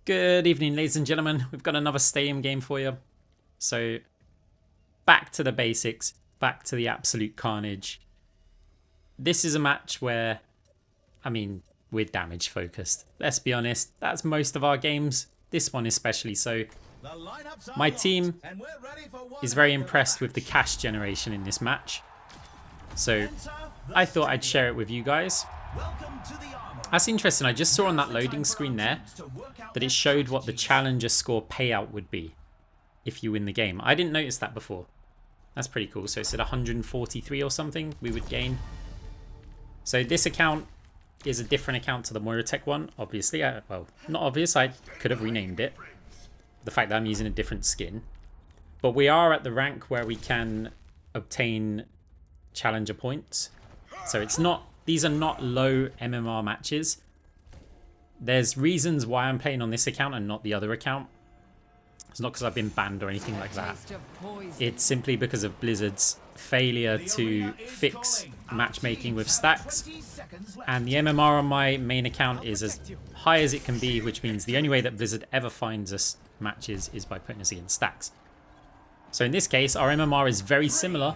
Good evening, ladies and gentlemen. We've got another stadium game for you. So, back to the basics, back to the absolute carnage. This is a match where, we're damage focused. Let's be honest, that's most of our games. This one especially so. My team is very impressed with the cash generation in this match. So, I thought I'd share it with you guys. That's interesting. I just saw on that loading screen there that it showed what the challenger score payout would be if you win the game. I didn't notice that before. That's pretty cool. So it said 143 or something we would gain. So this account is a different account to the Moira Tech one, obviously. Well, not obvious. I could have renamed it. The fact that I'm using a different skin. But we are at the rank where we can obtain challenger points. So it's not... These are not low MMR matches. There's reasons why I'm playing on this account and not the other account. It's not because I've been banned or anything like that. It's simply because of Blizzard's failure to fix matchmaking with stacks. And the MMR on my main account is as high as it can be, which means the only way that Blizzard ever finds us matches is by putting us against stacks. So in this case, our MMR is very similar,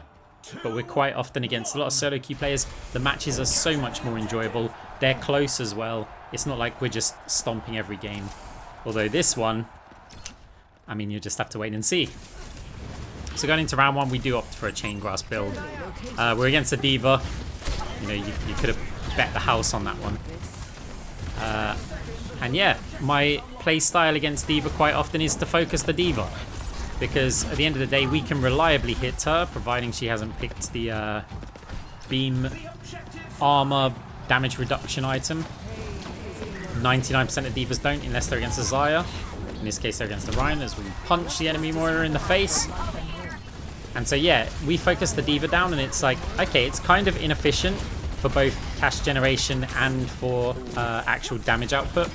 but we're quite often against a lot of solo queue players. The matches are so much more enjoyable. They're close as well. It's not like we're just stomping every game. Although this one, you just have to wait and see. So going into round one, we do opt for a chain grass build. We're against a D.Va. You could have bet the house on that one. And yeah, my play style against D.Va quite often is to focus the D.Va. Because at the end of the day, we can reliably hit her, providing she hasn't picked the beam armor damage reduction item. 99% of D.Vas don't, unless they're against a Xayah. In this case, they're against the Ryan, as we punch the enemy Moira in the face. And so yeah, we focus the D.Va down, and it's like, okay, it's kind of inefficient for both cash generation and for actual damage output.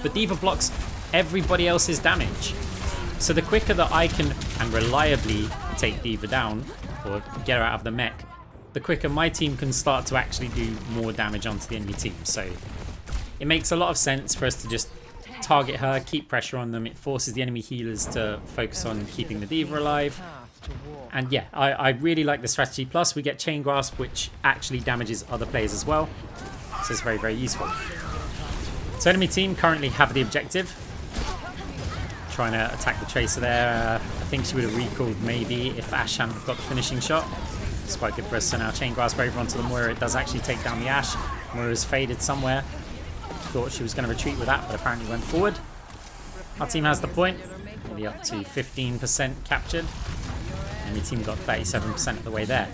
But D.Va blocks everybody else's damage. So the quicker that I can and reliably take D.Va down, or get her out of the mech, the quicker my team can start to actually do more damage onto the enemy team. So it makes a lot of sense for us to just target her, keep pressure on them. It forces the enemy healers to focus on keeping the D.Va alive. And yeah, I really like the strategy. Plus we get Chain Grasp, which actually damages other players as well. So it's very, very useful. So enemy team currently have the objective. Trying to attack the Tracer there. I think she would have recalled maybe if Ashe hadn't got the finishing shot. It's quite good for us. So now Chain Grasp over onto the Moira. It does actually take down the Ashe. Moira's faded somewhere. Thought she was going to retreat with that, but apparently went forward. Our team has the point. Nearly up to 15% captured. And the team got 37% of the way there.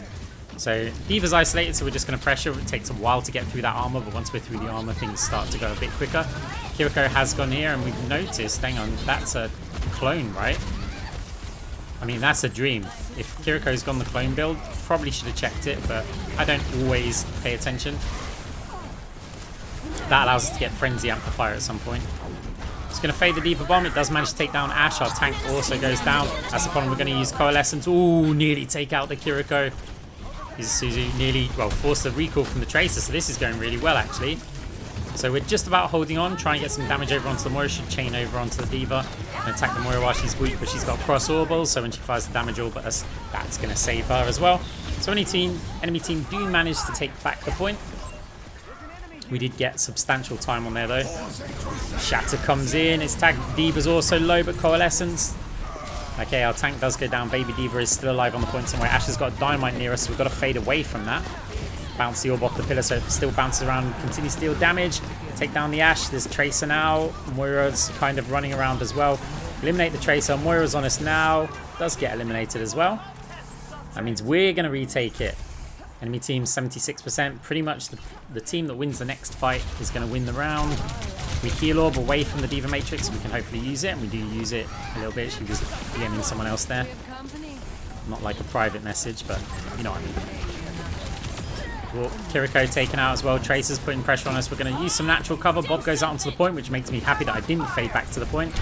So D.Va's isolated, so we're just going to pressure. It takes a while to get through that armor, but once we're through the armor, things start to go a bit quicker. Kiriko has gone here, and we've noticed, hang on, that's a clone, right? That's a dream. If Kiriko's gone the clone build, probably should have checked it, but I don't always pay attention. That allows us to get Frenzy Amplifier at some point. Just going to fade the D.Va bomb. It does manage to take down Ashe. Our tank also goes down. That's the problem. We're going to use Coalescence. Ooh, nearly take out the Kiriko. Suzu nearly, forced the recall from the Tracer, so this is going really well, actually. So we're just about holding on, trying to get some damage over onto the Moira. Should chain over onto the D.Va and attack the Moira while she's weak, but she's got cross orbals, so when she fires the damage orb at us, that's going to save her as well. So enemy team do manage to take back the point. We did get substantial time on there, though. Shatter comes in. It's tagged. D.Va's also low, but Coalescence. Okay, our tank does go down. Baby D.Va is still alive on the point somewhere. Ashe has got a dynamite near us, so we've got to fade away from that. Bounce the orb off the pillar, so it still bounces around, continues to deal damage. Take down the Ashe. There's Tracer now. Moira's kind of running around as well. Eliminate the Tracer. Moira's on us now. Does get eliminated as well. That means we're going to retake it. Enemy team 76%. Pretty much the team that wins the next fight is going to win the round. We heal orb away from the D.Va Matrix, so we can hopefully use it, and we do use it a little bit. She was DMing someone else there. Not like a private message, but you know what I mean. Well, Kiriko taken out as well. Tracer's putting pressure on us. We're going to use some natural cover. Bob goes out onto the point, which makes me happy that I didn't fade back to the point.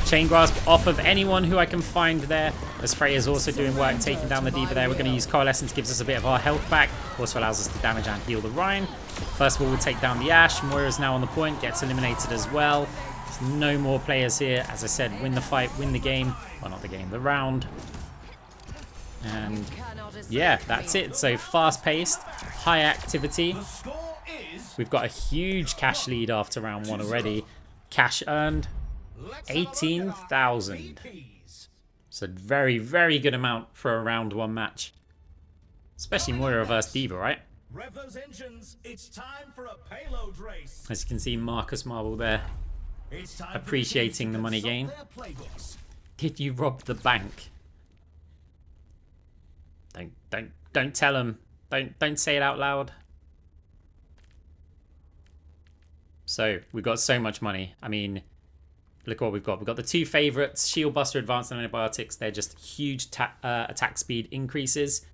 Chain Grasp off of anyone who I can find there, as Freya's also doing work taking down the D.Va there. We're going to use Coalescence, gives us a bit of our health back, also allows us to damage and heal the Rhine. First of all, we'll take down the Ashe. Moira's now on the point, gets eliminated as well. There's no more players here. As I said, win the fight, win the game. Well, not the game, the round. And yeah, that's it. So fast-paced, high activity. We've got a huge cash lead after round 1 already. Cash earned 18,000. It's a very, very good amount for a round 1 match. Especially Moira versus D.Va, right? Rev those engines. It's time for a payload race. As you can see, Marcus Marble there, appreciating the money gain. Did you rob the bank? Don't tell him. Don't say it out loud. So we've got so much money. I mean, look what we've got. We've got the 2 favorites, Shield Buster, Advanced Antibiotics. They're just huge attack speed increases.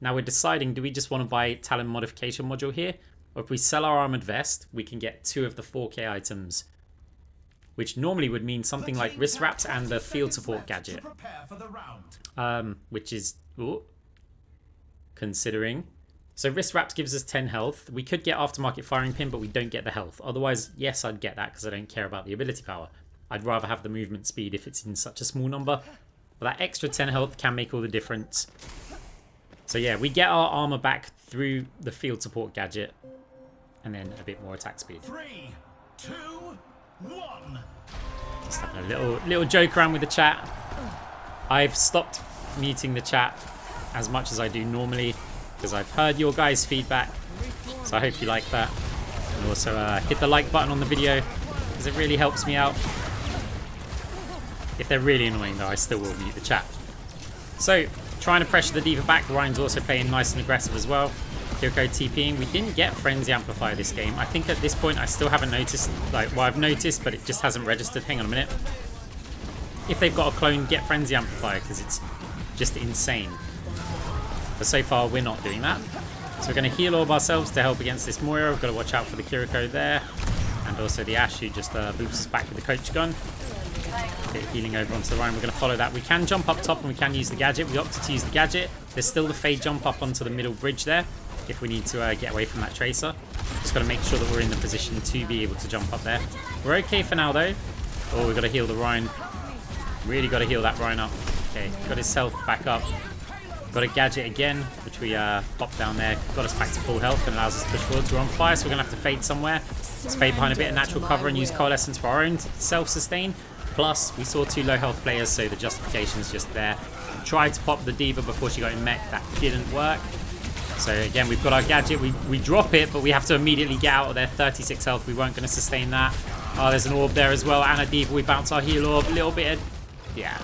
Now we're deciding, do we just want to buy Talent Modification Module here? Or if we sell our Armored Vest, we can get 2 of the 4K items. Which normally would mean something like Wrist Wraps and the Field Support Gadget. Which is... Ooh, considering. So Wrist Wraps gives us 10 health. We could get Aftermarket Firing Pin, but we don't get the health. Otherwise, yes, I'd get that because I don't care about the ability power. I'd rather have the movement speed if it's in such a small number. But that extra 10 health can make all the difference. So yeah, we get our armor back through the Field Support Gadget. And then a bit more attack speed. 3, 2, 1. Just having a little joke around with the chat. I've stopped muting the chat as much as I do normally, because I've heard your guys' feedback, so I hope you like that. And also hit the like button on the video, because it really helps me out. If they're really annoying though, I still will mute the chat. So, trying to pressure the D.Va back. Ryan's also playing nice and aggressive as well. Kiriko TPing. We didn't get Frenzy Amplifier this game. I think at this point I still haven't noticed, like, well, I've noticed, but it just hasn't registered. Hang on a minute. If they've got a clone, get Frenzy Amplifier, because it's just insane. But so far, we're not doing that. So we're going to heal all of ourselves to help against this Moira. We've got to watch out for the Kiriko there. And also the Ashe, who just boops us back with the Coach Gun. Bit of healing over onto the Ryan. We're going to follow that. We can jump up top and we can use the gadget. We opted to use the gadget. There's still the Fade jump up onto the middle bridge there, if we need to get away from that Tracer. Just got to make sure that we're in the position to be able to jump up there. We're okay for now, though. Oh, we've got to heal the Ryan. Really got to heal that Ryan up. Okay, got his health back up. Got a gadget again, which we popped down there. Got us back to full health and allows us to push forwards. We're on fire, so we're going to have to fade somewhere. Let's fade behind a bit of natural cover and use Coalescence for our own self-sustain. Plus, we saw 2 low health players, so the justification is just there. Tried to pop the D.Va before she got in mech. That didn't work. So again, we've got our gadget. We drop it, but we have to immediately get out of there. 36 health. We weren't going to sustain that. Oh, there's an orb there as well. And a D.Va. We bounce our heal orb. A little bit of... Yeah,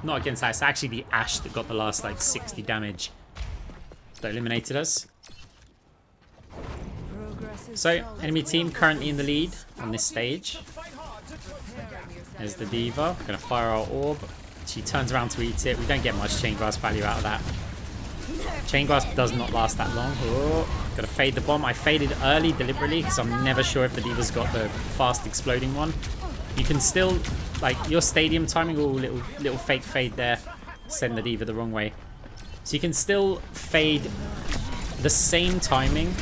not against that. It's actually the Ashe that got the last, like, 60 damage that eliminated us. So, enemy team currently in the lead on this stage. There's the D.Va. We're going to fire our orb. She turns around to eat it. We don't get much Chain Grasp value out of that. Chain Grasp does not last that long. Oh, got to fade the bomb. I faded early deliberately because I'm never sure if the D.Va's got the fast exploding one. You can still, like, your stadium timing, oh, little fake fade there. Send the D.Va the wrong way. So you can still fade the same timing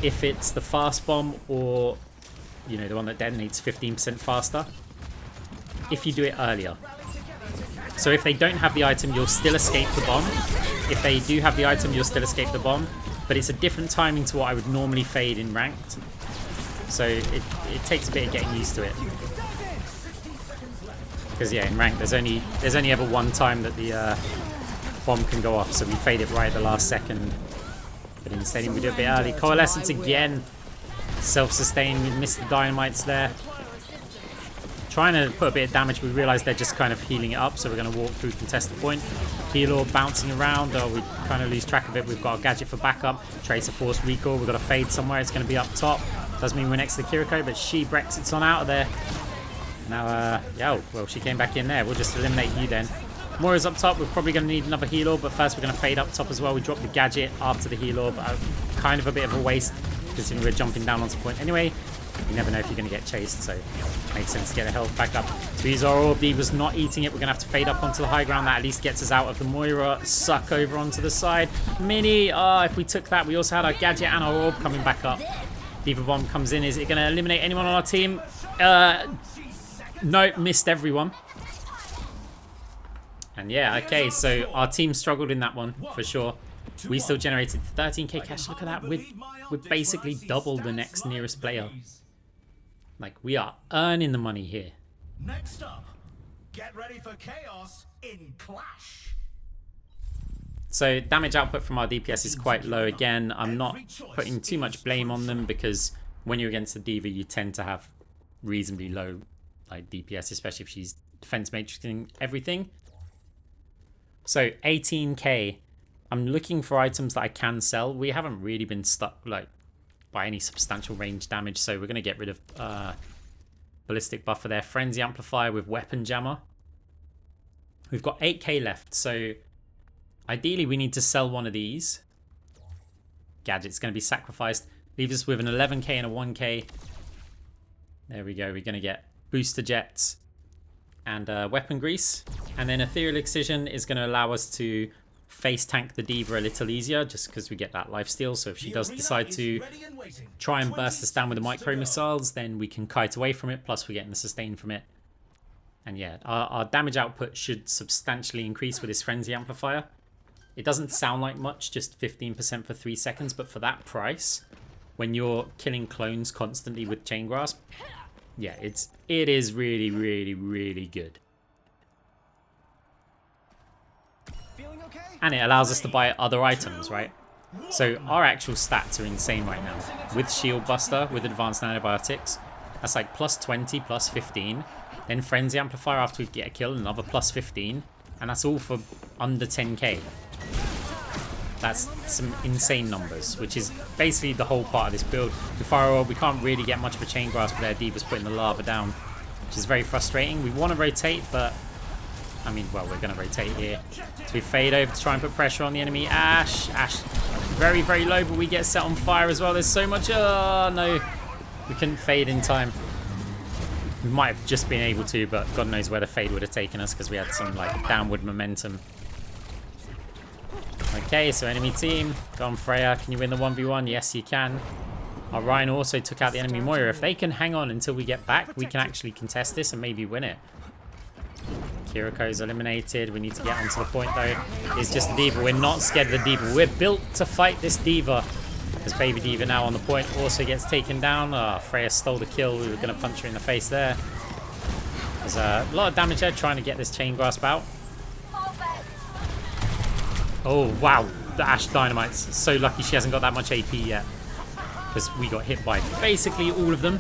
if it's the fast bomb or, you know, the one that detonates 15% faster, if you do it earlier. So if they don't have the item, you'll still escape the bomb. If they do have the item, you'll still escape the bomb. But it's a different timing to what I would normally fade in ranked. So it takes a bit of getting used to it. Because yeah, in ranked, there's only ever one time that the bomb can go off. So we fade it right at the last second. But in the stadium, we do a bit early. Coalescence again. Self-sustain. We missed the dynamites there. Trying to put a bit of damage. We realise they're just kind of healing it up. So we're going to walk through, contest the point. Heal orb bouncing around. Oh, we kind of lose track of it. We've got a gadget for backup. Tracer force recall. We've got a fade somewhere. It's going to be up top. Does mean we're next to Kiriko, but she Brexits on out of there. Now, yeah, well, she came back in there. We'll just eliminate you then. Moira's up top. We're probably going to need another heal orb, but first we're going to fade up top as well. We drop the gadget after the heal orb. Kind of a bit of a waste, considering we're jumping down onto point anyway. You never know if you're going to get chased, so it makes sense to get the health back up. So use our orb. D.Va's not eating it. We're going to have to fade up onto the high ground. That at least gets us out of the Moira. Suck over onto the side. Mini. If we took that, we also had our gadget and our orb coming back up. D.Va bomb comes in. Is it going to eliminate anyone on our team? No, missed everyone. And yeah, okay, so our team struggled in that one, for sure. We still generated 13k cash. Look at that, we're basically double the next nearest player. Like, we are earning the money here. Next up, get ready for chaos in Clash. So damage output from our DPS is quite low again. I'm not putting too much blame on them because when you're against the D.Va, you tend to have reasonably low like DPS, especially if she's defense matrixing everything. So 18k. I'm looking for items that I can sell. We haven't really been stuck like by any substantial range damage, so we're going to get rid of ballistic buffer there. Frenzy amplifier with weapon jammer. We've got 8k left, so ideally we need to sell one of these. Gadget's going to be sacrificed. Leave us with an 11k and a 1k. There we go. We're going to get booster jets and weapon grease. And then Ethereal Excision is going to allow us to face tank the D.Va a little easier just because we get that lifesteal. So if she does decide to try and burst us down with the micro missiles, then we can kite away from it. Plus we're getting the sustain from it. And yeah, our damage output should substantially increase with this frenzy amplifier. It doesn't sound like much, just 15% for 3 seconds, but for that price, when you're killing clones constantly with chain grasp, yeah, it is really, really, really good. And it allows us to buy other items, right? So our actual stats are insane right now. With Shield Buster, with Advanced Antibiotics, that's like plus 20, plus 15. Then Frenzy Amplifier after we get a kill, another plus 15. And that's all for under 10k. That's some insane numbers, which is basically the whole part of this build. With Firewall, we can't really get much of a chain grasp there. D.Va's putting the lava down, which is very frustrating. We want to rotate, but I mean, well, we're going to rotate here. So we fade over to try and put pressure on the enemy. Ash, very, very low, but we get set on fire as well. There's so much. Oh, no. We couldn't fade in time. We might have just been able to, but God knows where the fade would have taken us because we had some, like, downward momentum. Okay, so enemy team. Go on, Freya. Can you win the 1v1? Yes, you can. Our Rhino also took out the enemy Moira. If they can hang on until we get back, we can actually contest this and maybe win it. Kiriko's eliminated. We need to get onto the point, though. It's just the D.Va. We're not scared of the D.Va. We're built to fight this D.Va. As Baby D.Va now on the point also gets taken down. Oh, Freya stole the kill. We were going to punch her in the face there. There's a lot of damage there trying to get this chain grasp out. Oh, wow. The Ashe Dynamite's so lucky she hasn't got that much AP yet. Because we got hit by basically all of them.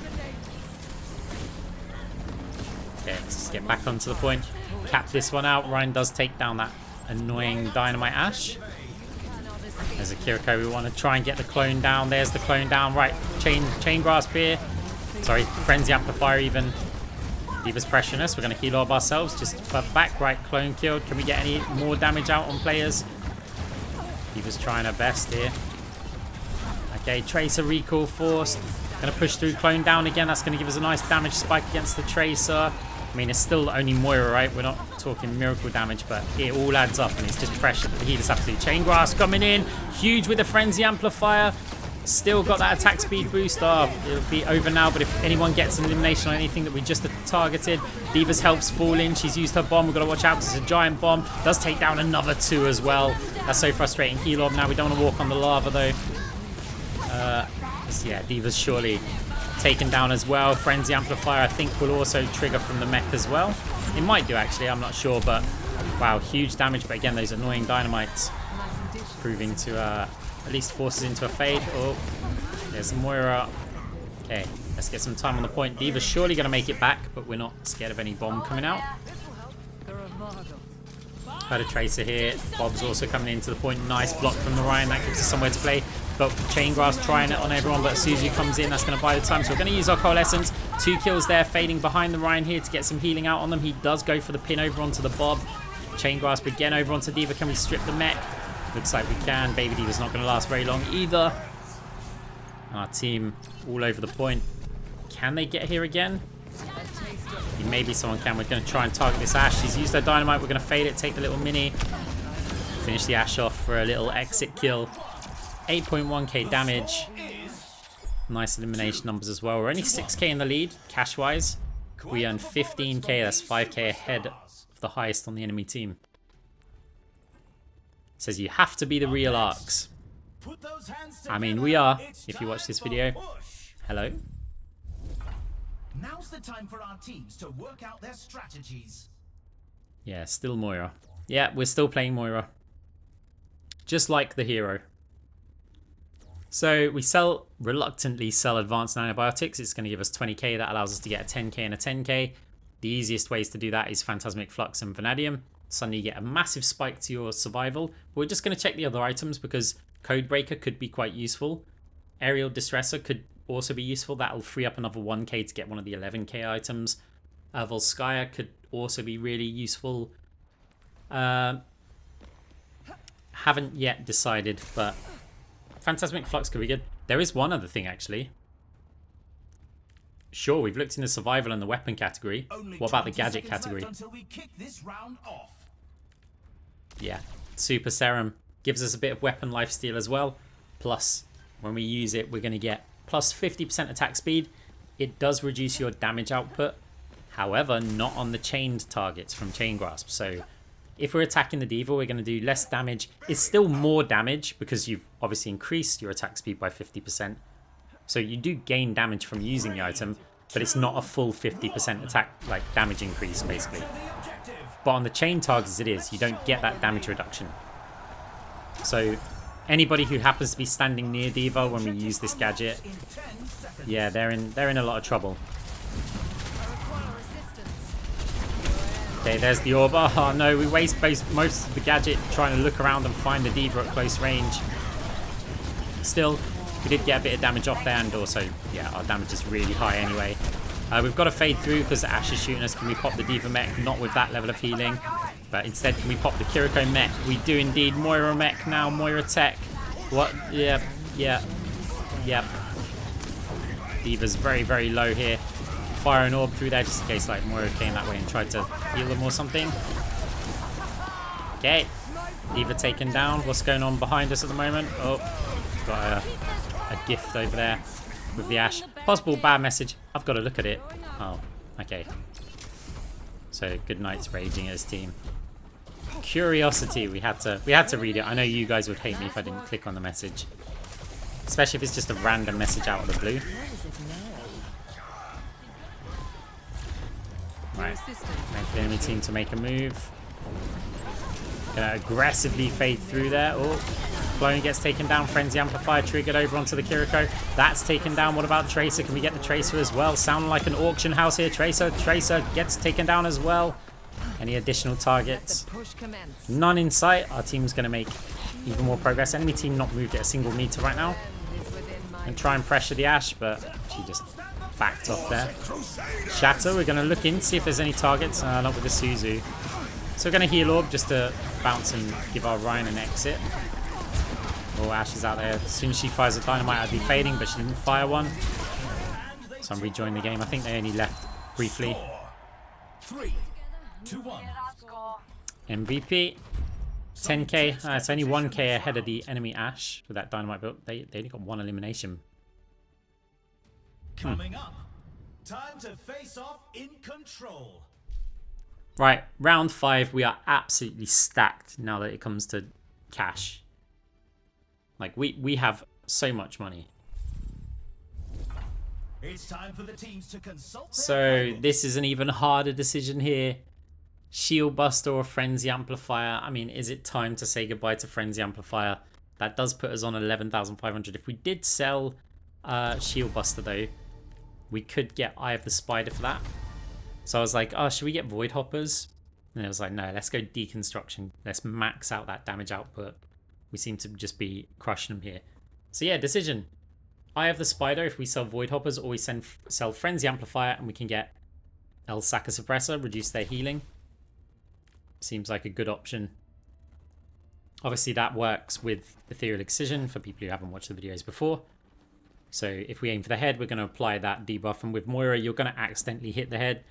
Okay, let's just get back onto the point. Cap this one out. Ryan does take down that annoying Dynamite Ashe. There's a Kiriko. We want to try and get the clone down. There's the clone down. Right, chain grasp here. Sorry, Frenzy Amplifier even. D.Va's pressuring us. We're going to heal up ourselves. Just for back. Right, clone killed. Can we get any more damage out on players? D.Va's trying her best here. Okay, Tracer recall forced. Going to push through, clone down again. That's going to give us a nice damage spike against the Tracer. I mean, it's still only Moira, right? We're not talking miracle damage, but it all adds up, and it's just pressure. The healer's absolute chain grasp coming in. Huge with the Frenzy Amplifier. Still got that attack speed boost. Oh, it'll be over now, but if anyone gets an elimination on anything that we just targeted, D.Va's helps fall in. She's used her bomb. We've got to watch out because it's a giant bomb. Does take down another 2 as well. That's so frustrating. Heal up now. We don't want to walk on the lava, though. So yeah, D.Va's surely taken down as well. Frenzy Amplifier, I think, will also trigger from the mech as well. It might do, actually. I'm not sure, but wow, huge damage. But again, those annoying Dynamites proving to at least force us into a fade. Oh, there's Moira. Okay, let's get some time on the point. D.Va's surely going to make it back, but we're not scared of any bomb coming out. Got a Tracer here. Bob's also coming into the point. Nice block from the Ryan. That gives us somewhere to play. Got Chain Grasp trying it on everyone, but Suzu comes in. That's going to buy the time. So we're going to use our Coalescence. 2 kills there, fading behind the Ryan here to get some healing out on them. He does go for the pin over onto the Bob. Chain Grasp again over onto D.Va. Can we strip the mech? Looks like we can. Baby D.Va's not going to last very long either. Our team all over the point. Can they get here again? Maybe someone can. We're going to try and target this Ashe. She's used her dynamite. We're going to fade it, take the little mini. Finish the Ashe off for a little exit kill. 8.1k damage. Nice elimination numbers as well. We're only 6k in the lead, cash-wise. We earn 15k, that's 5k ahead of the highest on the enemy team. It says you have to be the real Arcs. I mean, we are, if you watch this video. Hello. Now's the time for our teams to work out their strategies. Yeah, still Moira. Yeah, we're still playing Moira. Just like the hero. So we reluctantly sell advanced antibiotics. It's going to give us 20k. That allows us to get a 10k and a 10k. The easiest ways to do that is Phantasmic Flux and Vanadium. Suddenly you get a massive spike to your survival. We're just going to check the other items because Codebreaker could be quite useful. Aerial Distresser could also be useful. That'll free up another 1k to get one of the 11k items. Volskaya could also be really useful. Haven't yet decided, but Phantasmic Flux could be good. There is one other thing, actually. Sure, we've looked in the survival and the weapon category. What about the gadget category? We kick this round off. Yeah, Super Serum gives us a bit of weapon lifesteal as well. Plus, when we use it, we're going to get plus 50% attack speed. It does reduce your damage output. However, not on the chained targets from Chain Grasp. So if we're attacking the D.Va, we're going to do less damage. It's still more damage because you've obviously increased your attack speed by 50%. So you do gain damage from using the item, but it's not a full 50% attack, like damage increase, basically. But on the chain targets, it is. You don't get that damage reduction. So anybody who happens to be standing near D.Va when we use this gadget, yeah, they're in a lot of trouble. Okay, there's the orb. Oh no, we waste most of the gadget trying to look around and find the D.Va at close range. Still, we did get a bit of damage off there, and also, yeah, our damage is really high anyway. We've got to fade through because the Ashe is shooting us. Can we pop the D.Va mech? Not with that level of healing. But instead, can we pop the Kiriko mech? We do indeed. Moira mech now. Moira tech. What? Yep. Yep. Yep. D.Va's very, very low here. Fire an orb through there just in case like Moira came that way and tried to heal them or something. Okay. D.Va taken down. What's going on behind us at the moment? Oh, got a gift over there with the Ashe. Possible bad message. I've got to look at it. Oh, okay. So good night's raging at his team. Curiosity. We had to read it. I know you guys would hate me if I didn't click on the message, especially if it's just a random message out of the blue. Right. Wait for the enemy team to make a move. Gonna aggressively fade through there. Oh. Clone gets taken down. Frenzy Amplifier triggered over onto the Kiriko. That's taken down. What about Tracer? Can we get the Tracer as well? Sound like an auction house here. Tracer gets taken down as well. Any additional targets? None in sight. Our team's going to make even more progress. Enemy team not moved at a single meter right now. And try and pressure the Ashe, but she just backed off there. Shatter, we're going to look in, see if there's any targets. Not with the Suzu. So we're going to heal orb just to bounce and give our Ryan an exit. Oh, Ashe is out there. As soon as she fires a dynamite, I'd be fading, but she didn't fire one. So I'm rejoining the game. I think they only left briefly. 3, 2, 1. MVP. 10k. It's only 1k ahead of the enemy Ashe with that dynamite build. They only got one elimination. Coming up. Time to face off in control. Right, round 5. We are absolutely stacked now that it comes to cash. Like, we have so much money. It's time for the teams to consult. So this is an even harder decision here. Shield Buster or Frenzy Amplifier. I mean, is it time to say goodbye to Frenzy Amplifier? That does put us on 11,500. If we did sell Shield Buster though, we could get Eye of the Spider for that. So I was like, oh, should we get Void Hoppers? And I was like, no, let's go Deconstruction. Let's max out that damage output. We seem to just be crushing them here. So yeah, decision. Eye of the Spider if we sell Void Hoppers, or we sell Frenzy Amplifier and we can get El Saka Suppressor, reduce their healing. Seems like a good option. Obviously that works with Ethereal Excision for people who haven't watched the videos before. So if we aim for the head, we're going to apply that debuff. And with Moira, you're going to accidentally hit the head.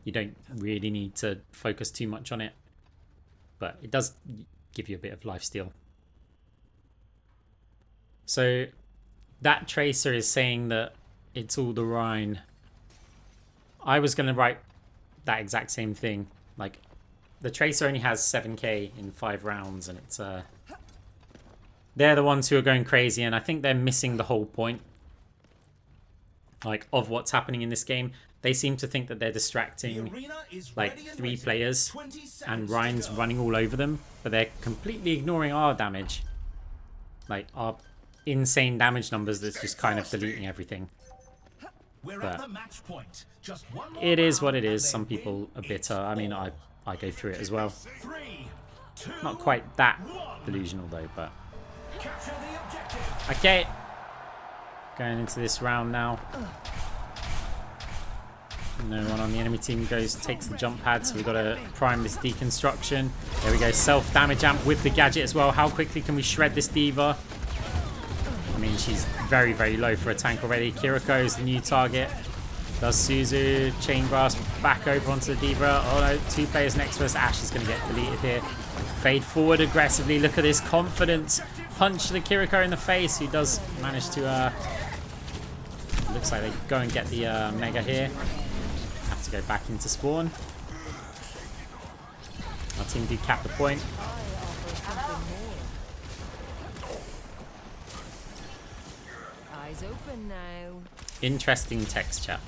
You don't really need to focus too much on it. But it does give you a bit of lifesteal. So That Tracer is saying that it's all the Rhine. I was going to write that exact same thing. Like, the Tracer only has 7k in 5 rounds, and it's they're the ones who are going crazy, and I think they're missing the whole point, like, of what's happening in this game. They seem to think that they're distracting like 3 players and Rhine's running all over them, but they're completely ignoring our damage, like our insane damage numbers that's just kind of deleting everything. But it is what it is. Some people are bitter. I mean, I go through it as well. Not quite that delusional though, but okay. Going into this round now. No one on the enemy team takes the jump pad, so we've got to prime this deconstruction. There we go, self-damage amp with the gadget as well. How quickly can we shred this diva? I mean, she's very, very low for a tank already. Kiriko is the new target. Does Suzu chain grasp back over onto the diva? Oh no, 2 players next to us. Ash is going to get deleted here. Fade forward aggressively. Look at this confidence. Punch the Kiriko in the face, who does manage to... looks like they go and get the Mega here. Have to go back into spawn. Our team do cap the point. Eyes open now. Interesting text chat.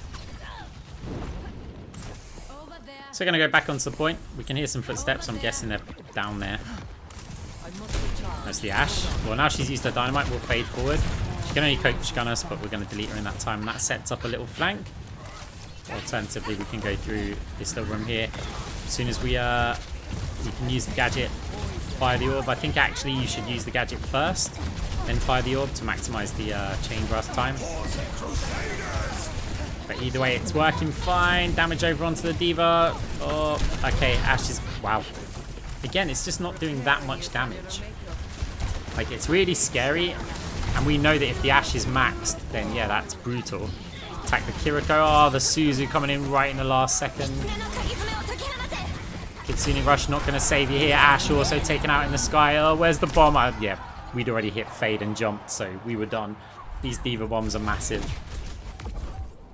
So we're going to go back onto the point. We can hear some footsteps. I'm guessing they're down there. That's the Ash. Well, now she's used her dynamite, we'll fade forward. She can only coach gun us, but we're going to delete her in that time. And that sets up a little flank. Alternatively, we can go through this little room here. As soon as we can use the gadget, fire the orb. I think actually you should use the gadget first, then fire the orb to maximize the chain grasp time. But either way, it's working fine. Damage over onto the diva. Oh, okay, Ash is... Wow. Again, it's just not doing that much damage. Like, it's really scary. And we know that if the Ash is maxed, then yeah, that's brutal. Attack the Kiriko. Oh, the Suzu coming in right in the last second. Kitsune Rush not going to save you here. Ash also taken out in the sky. Oh, where's the bomb? Yeah, we'd already hit fade and jumped, so we were done. These diva bombs are massive.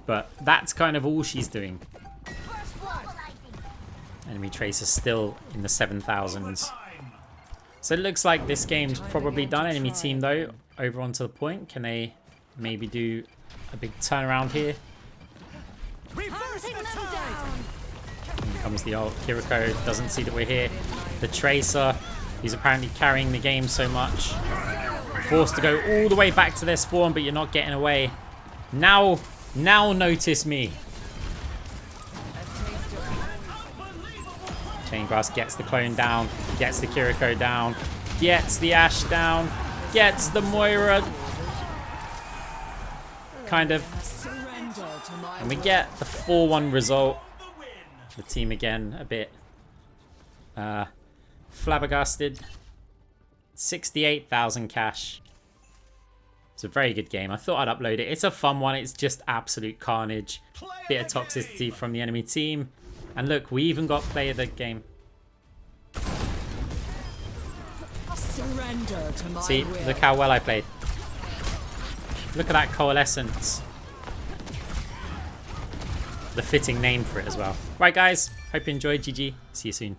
But that's kind of all she's doing. Enemy Tracer still in the 7,000s. So it looks like this game's probably done. Enemy team, though, over onto the point. Can they maybe do a big turnaround here? Here comes the old Kiriko. Doesn't see that we're here. The Tracer, he's apparently carrying the game so much. Forced to go all the way back to their spawn, but you're not getting away. Now notice me. Chain Grass gets the clone down, gets the Kiriko down, gets the Ash down, gets the Moira. Kind of. And we get the 4-1 result. The team again a bit flabbergasted. 68,000 cash. It's a very good game. I thought I'd upload it. It's a fun one. It's just absolute carnage. Bit of toxicity from the enemy team. And look, we even got play of the game. See, look how well I played. Look at that coalescence. The fitting name for it as well. Right, guys. Hope you enjoyed. GG. See you soon.